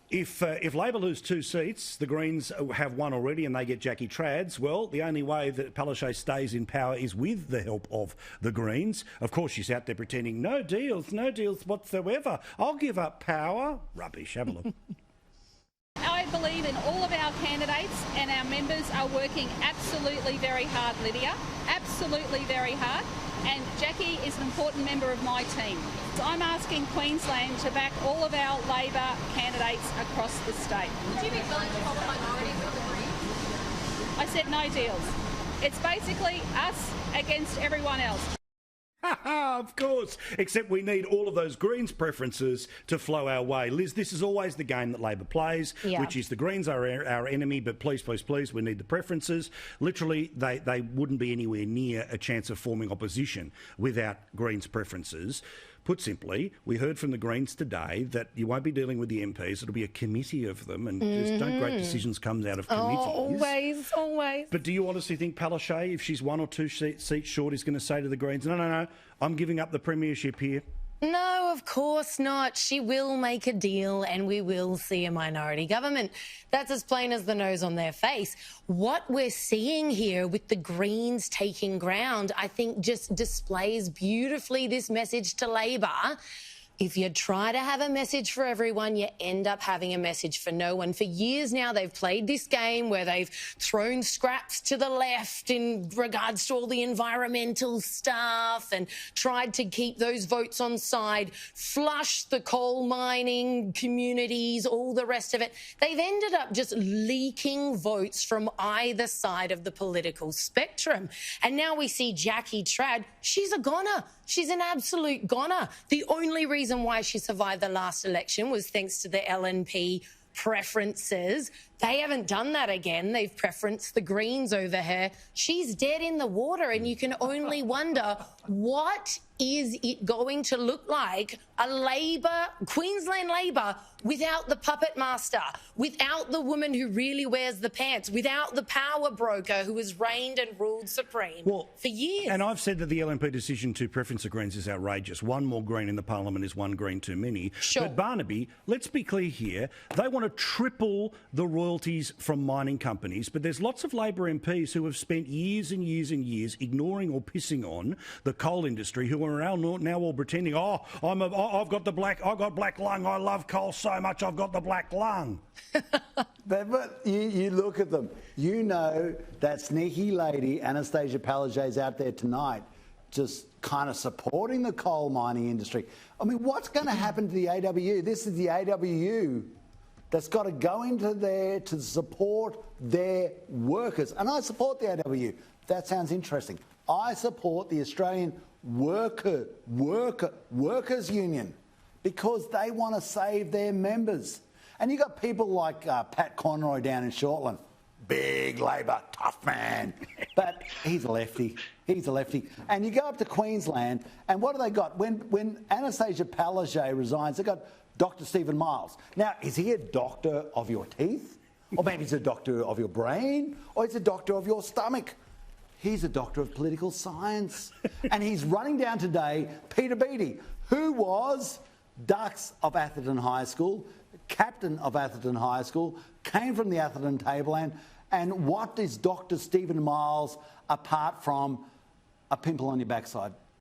If Labor lose 2 seats, the Greens have one already and they get Jackie Trads, well, the only way that Palaszczuk stays in power is with the help of the Greens. Of course, she's out there pretending, no deals whatsoever. I'll give up power. Rubbish. Have a look. I believe in all of our candidates, and our members are working absolutely very hard, Lydia. Absolutely very hard. And Jackie is an important member of my team. So I'm asking Queensland to back all of our Labor candidates across the state. Would you be willing to hold a minority with the Greens? I said no deals. It's basically us against everyone else. Of course, except we need all of those Greens preferences to flow our way. Liz, this is always the game that Labor plays, which is the Greens are our enemy, but please, please, please, we need the preferences. Literally, they wouldn't be anywhere near a chance of forming opposition without Greens preferences. Put simply, we heard from the Greens today that you won't be dealing with the MPs. It'll be a committee of them, and just don't great decisions come out of committees. Always, always. But do you honestly think Palaszczuk, if she's 1 or 2 seats short, is going to say to the Greens, no, I'm giving up the premiership here? No, of course not. She will make a deal and we will see a minority government. That's as plain as the nose on their face. What we're seeing here with the Greens taking ground, I think just displays beautifully this message to Labor. If you try to have a message for everyone, you end up having a message for no one. For years now, they've played this game where they've thrown scraps to the left in regards to all the environmental stuff and tried to keep those votes on side, flush the coal mining communities, all the rest of it. They've ended up just leaking votes from either side of the political spectrum. And now we see Jackie Trad. She's a goner. She's an absolute goner. The only reason why she survived the last election was thanks to the LNP preferences. They haven't done that again. They've preferenced the Greens over her. She's dead in the water, and you can only wonder what is it going to look like, Queensland Labor, without the puppet master, without the woman who really wears the pants, without the power broker who has reigned and ruled supreme for years. And I've said that the LNP decision to preference the Greens is outrageous. One more Green in the parliament is one Green too many. Sure. But Barnaby, let's be clear here. They want to triple the royalties from mining companies, but there's lots of Labor MPs who have spent years and years and years ignoring or pissing on the coal industry, who are now all pretending, I've got black lung. I love coal so much, I've got the black lung. But you look at them. You know that sneaky lady, Annastacia Palaszczuk, is out there tonight just kind of supporting the coal mining industry. I mean, what's going to happen to the AWU? This is the AWU that's got to go into there to support their workers. And I support the AWU. That sounds interesting. I support the Australian Workers Union because they want to save their members. And you got people like Pat Conroy down in Shortland. Big Labor, tough man. But he's a lefty. He's a lefty. And you go up to Queensland, and what do they got? When Annastacia Palaszczuk resigns, they got Dr. Stephen Miles. Now, is he a doctor of your teeth? Or maybe he's a doctor of your brain? Or he's a doctor of your stomach? He's a doctor of political science. And he's running down today Peter Beattie, who was Dux of Atherton High School, captain of Atherton High School, came from the Atherton Tableland. And what is Dr. Stephen Miles apart from a pimple on your backside?